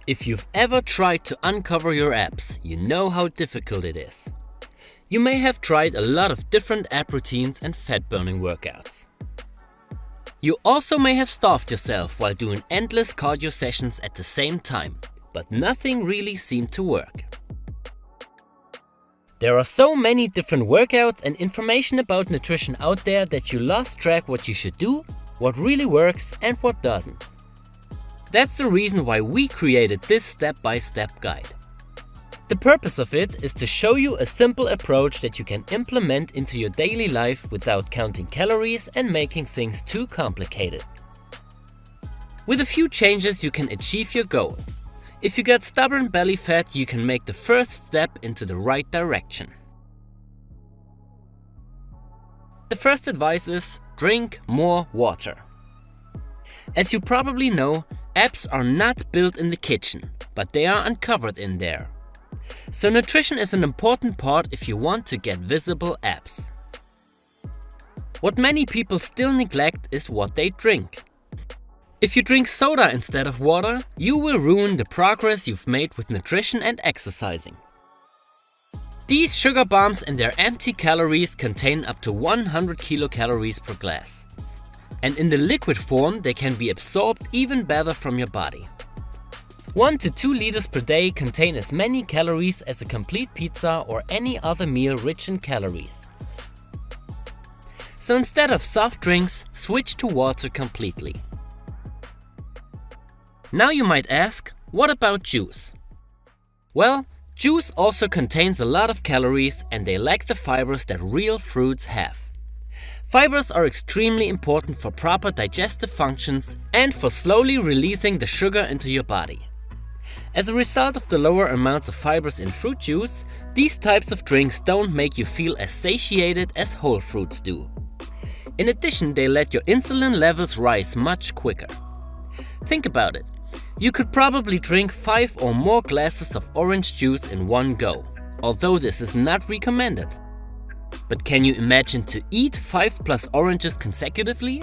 If you've ever tried to uncover your abs, you know how difficult it is. You may have tried a lot of different ab routines and fat burning workouts. You also may have starved yourself while doing endless cardio sessions at the same time, but nothing really seemed to work. There are so many different workouts and information about nutrition out there that you lost track what you should do, what really works and what doesn't. That's the reason why we created this step-by-step guide. The purpose of it is to show you a simple approach that you can implement into your daily life without counting calories and making things too complicated. With a few changes you can achieve your goal. If you got stubborn belly fat, you can make the first step into the right direction. The first advice is drink more water. As you probably know, abs are not built in the kitchen, but they are uncovered in there. So nutrition is an important part if you want to get visible abs. What many people still neglect is what they drink. If you drink soda instead of water, you will ruin the progress you've made with nutrition and exercising. These sugar bombs and their empty calories contain up to 100 kilocalories per glass. And in the liquid form, they can be absorbed even better from your body. 1 to 2 liters per day contain as many calories as a complete pizza or any other meal rich in calories. So instead of soft drinks, switch to water completely. Now you might ask, what about juice? Well, juice also contains a lot of calories and they lack the fibers that real fruits have. Fibers are extremely important for proper digestive functions and for slowly releasing the sugar into your body. As a result of the lower amounts of fibers in fruit juice, these types of drinks don't make you feel as satiated as whole fruits do. In addition, they let your insulin levels rise much quicker. Think about it. You could probably drink 5 or more glasses of orange juice in one go, although this is not recommended. But can you imagine to eat 5+ oranges consecutively?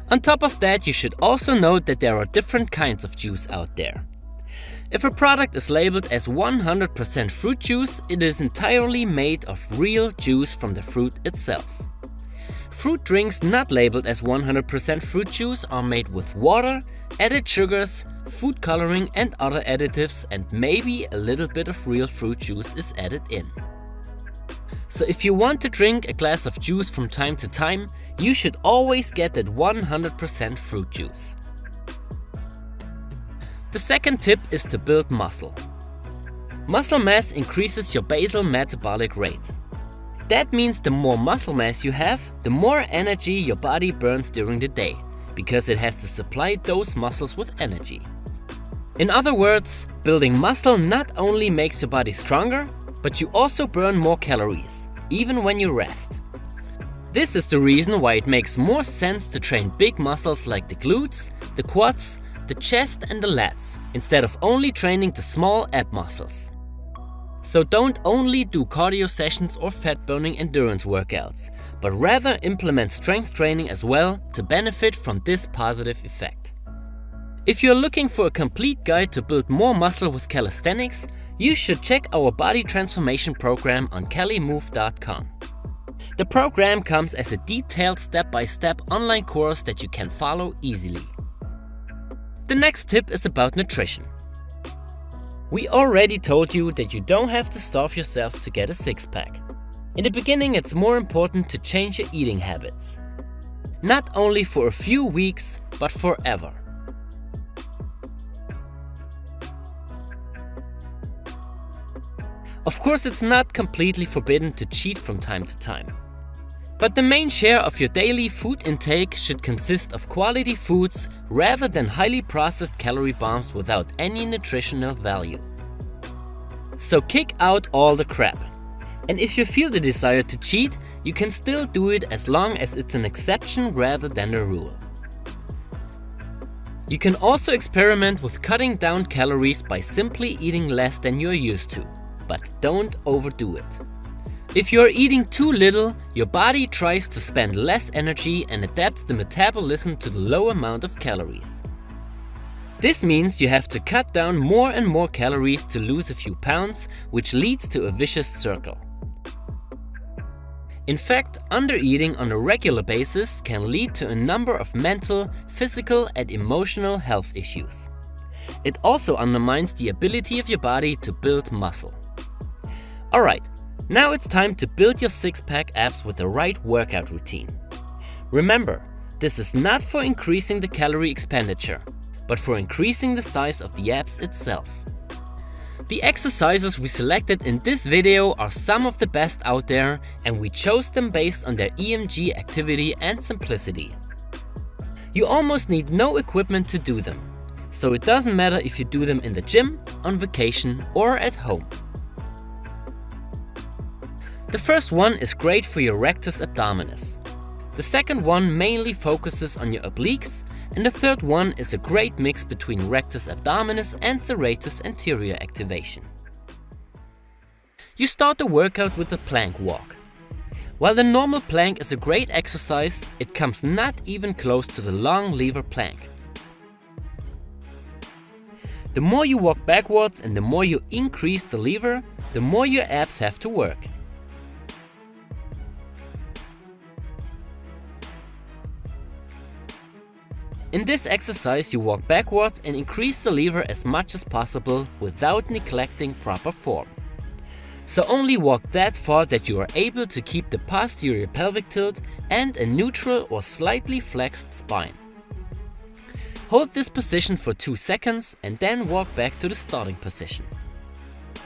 On top of that, you should also note that there are different kinds of juice out there. If a product is labeled as 100% fruit juice, it is entirely made of real juice from the fruit itself. Fruit drinks not labeled as 100% fruit juice are made with water, added sugars, food coloring and other additives, and maybe a little bit of real fruit juice is added in. So if you want to drink a glass of juice from time to time, you should always get that 100% fruit juice. The second tip is to build muscle. Muscle mass increases your basal metabolic rate. That means the more muscle mass you have, the more energy your body burns during the day, because it has to supply those muscles with energy. In other words, building muscle not only makes your body stronger, but you also burn more calories, even when you rest. This is the reason why it makes more sense to train big muscles like the glutes, the quads, the chest and the lats, instead of only training the small ab muscles. So don't only do cardio sessions or fat burning endurance workouts, but rather implement strength training as well to benefit from this positive effect. If you're looking for a complete guide to build more muscle with calisthenics, you should check our body transformation program on calimove.com. The program comes as a detailed step-by-step online course that you can follow easily. The next tip is about nutrition. We already told you that you don't have to starve yourself to get a six-pack. In the beginning, it's more important to change your eating habits. Not only for a few weeks, but forever. Of course, it's not completely forbidden to cheat from time to time. But the main share of your daily food intake should consist of quality foods rather than highly processed calorie bombs without any nutritional value. So kick out all the crap. And if you feel the desire to cheat, you can still do it as long as it's an exception rather than a rule. You can also experiment with cutting down calories by simply eating less than you're used to, but don't overdo it. If you're eating too little, your body tries to spend less energy and adapts the metabolism to the low amount of calories. This means you have to cut down more and more calories to lose a few pounds, which leads to a vicious circle. In fact, undereating on a regular basis can lead to a number of mental, physical and emotional health issues. It also undermines the ability of your body to build muscle. Alright, now it's time to build your six-pack abs with the right workout routine. Remember, this is not for increasing the calorie expenditure, but for increasing the size of the abs itself. The exercises we selected in this video are some of the best out there, and we chose them based on their EMG activity and simplicity. You almost need no equipment to do them, so it doesn't matter if you do them in the gym, on vacation or at home. The first one is great for your rectus abdominis. The second one mainly focuses on your obliques, and the third one is a great mix between rectus abdominis and serratus anterior activation. You start the workout with a plank walk. While the normal plank is a great exercise, it comes not even close to the long lever plank. The more you walk backwards and the more you increase the lever, the more your abs have to work. In this exercise you walk backwards and increase the lever as much as possible without neglecting proper form. So only walk that far that you are able to keep the posterior pelvic tilt and a neutral or slightly flexed spine. Hold this position for 2 seconds and then walk back to the starting position.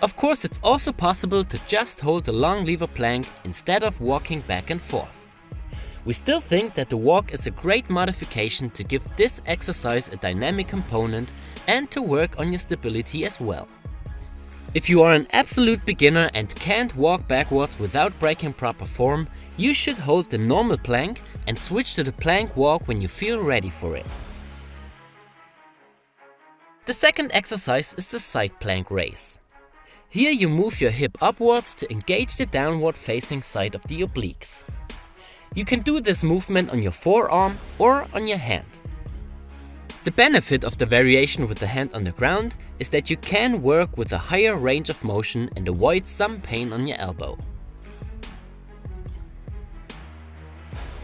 Of course, it's also possible to just hold the long lever plank instead of walking back and forth. We still think that the walk is a great modification to give this exercise a dynamic component and to work on your stability as well. If you are an absolute beginner and can't walk backwards without breaking proper form, you should hold the normal plank and switch to the plank walk when you feel ready for it. The second exercise is the side plank raise. Here you move your hip upwards to engage the downward facing side of the obliques. You can do this movement on your forearm or on your hand. The benefit of the variation with the hand on the ground is that you can work with a higher range of motion and avoid some pain on your elbow.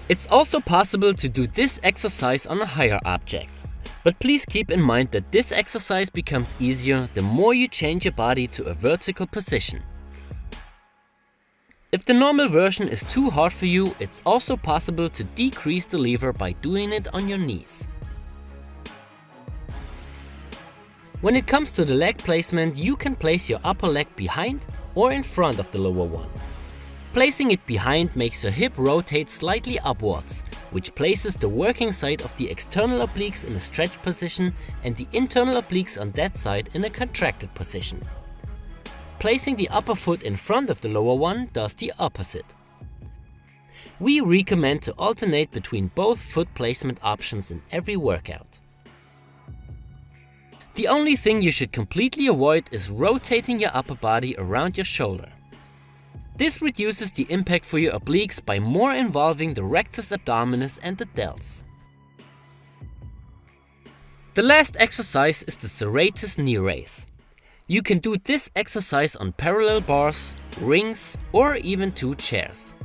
It's also possible to do this exercise on a higher object, but please keep in mind that this exercise becomes easier the more you change your body to a vertical position. If the normal version is too hard for you, it's also possible to decrease the lever by doing it on your knees. When it comes to the leg placement, you can place your upper leg behind or in front of the lower one. Placing it behind makes your hip rotate slightly upwards, which places the working side of the external obliques in a stretched position and the internal obliques on that side in a contracted position. Placing the upper foot in front of the lower one does the opposite. We recommend to alternate between both foot placement options in every workout. The only thing you should completely avoid is rotating your upper body around your shoulder. This reduces the impact for your obliques by more involving the rectus abdominis and the delts. The last exercise is the serratus knee raise. You can do this exercise on parallel bars, rings or even 2 chairs.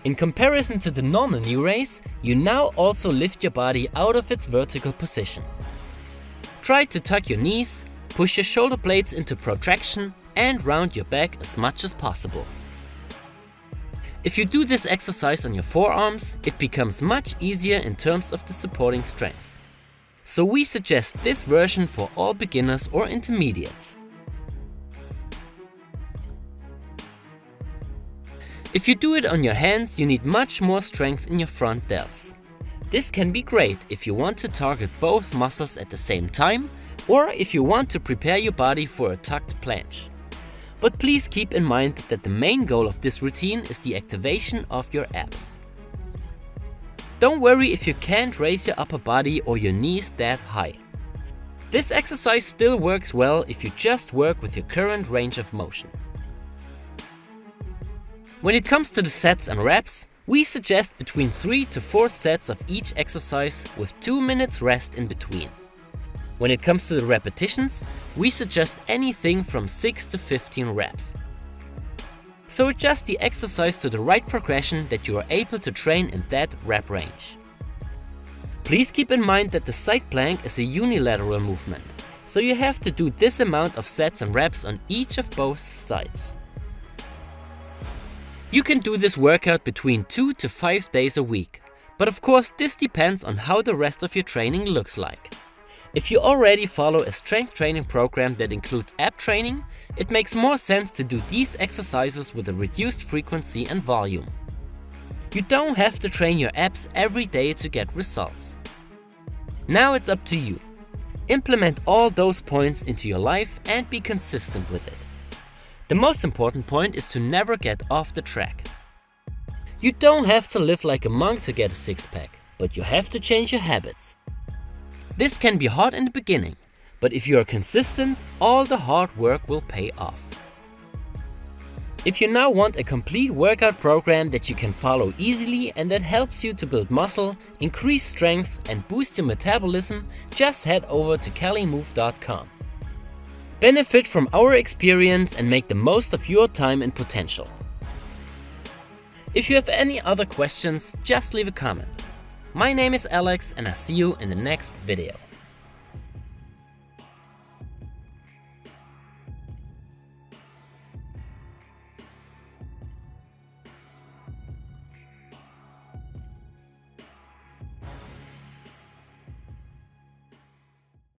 In comparison to the normal knee raise, you now also lift your body out of its vertical position. Try to tuck your knees, push your shoulder blades into protraction and round your back as much as possible. If you do this exercise on your forearms, it becomes much easier in terms of the supporting strength. So we suggest this version for all beginners or intermediates. If you do it on your hands, you need much more strength in your front delts. This can be great if you want to target both muscles at the same time or if you want to prepare your body for a tucked planche. But please keep in mind that the main goal of this routine is the activation of your abs. Don't worry if you can't raise your upper body or your knees that high. This exercise still works well if you just work with your current range of motion. When it comes to the sets and reps, We suggest between 3 to 4 sets of each exercise with 2 minutes rest in between. When it comes to the repetitions, we suggest anything from 6 to 15 reps. So adjust the exercise to the right progression that you are able to train in that rep range. Please keep in mind that the side plank is a unilateral movement, so you have to do this amount of sets and reps on each of both sides. You can do this workout between 2 to 5 days a week, but of course this depends on how the rest of your training looks like. If you already follow a strength training program that includes ab training, it makes more sense to do these exercises with a reduced frequency and volume. You don't have to train your abs every day to get results. Now it's up to you. Implement all those points into your life and be consistent with it. The most important point is to never get off the track. You don't have to live like a monk to get a six-pack, but you have to change your habits. This can be hard in the beginning, but if you are consistent, all the hard work will pay off. If you now want a complete workout program that you can follow easily and that helps you to build muscle, increase strength and boost your metabolism, just head over to CaliMove.com. Benefit from our experience and make the most of your time and potential. If you have any other questions, just leave a comment. My name is Alex and I'll see you in the next video.